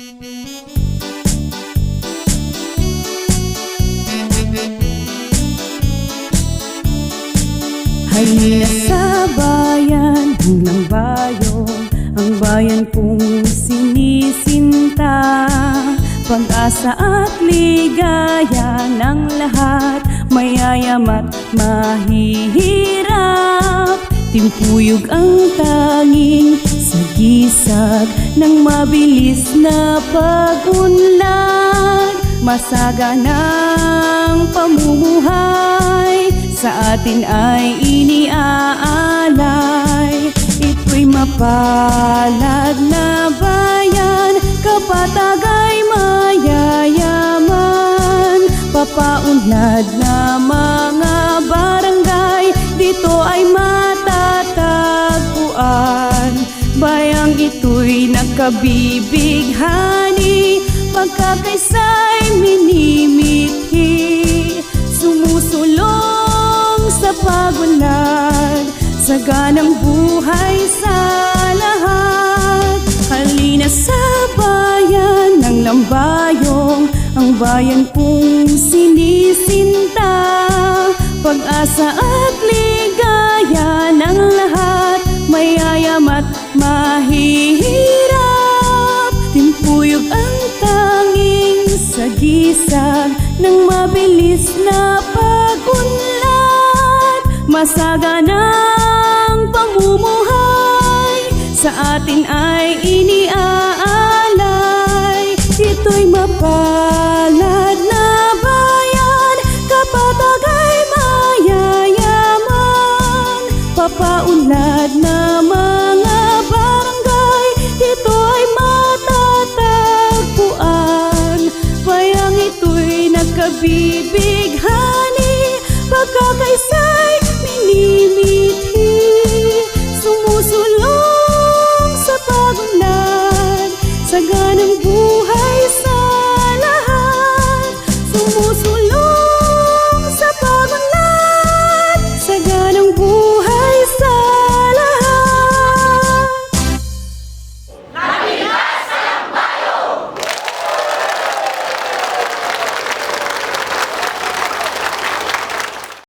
Halina sa bayan ng Lambayong, ang bayan kong sinisinta. Pag-asa at ligaya ng lahat, mayayam at mahihirap. Timpuyog ang tanging sagisag ng mabilis na pag-unlad. Masaganang pamumuhay sa atin ay iniaalay. Ito'y mapalad na bayan, kapatag ay mayayaman. Papaunlad na mga barangay, dito ay matatagpuan. Bayang ito'y nakabibighani, pagkakaisa'y minimithi. Sumusulong sa pag-unlad, saganang buhay sa lahat. Halina sa bayan ng Lambayong, ang bayan kong sinisinta. Pag-asa at ligaya ng lahat, mayayam at mahihirap. Timpuyog ang tanging sagisag ng mabilis na pag-unlad. Masaganang pamumuhay sa atin ay iniaalay. Ito'y mapalad na bayan, kapatag ay mayayaman. Papaunlad na mga barangay, dito ay matatagpuan. Bayang ito'y nagkabibig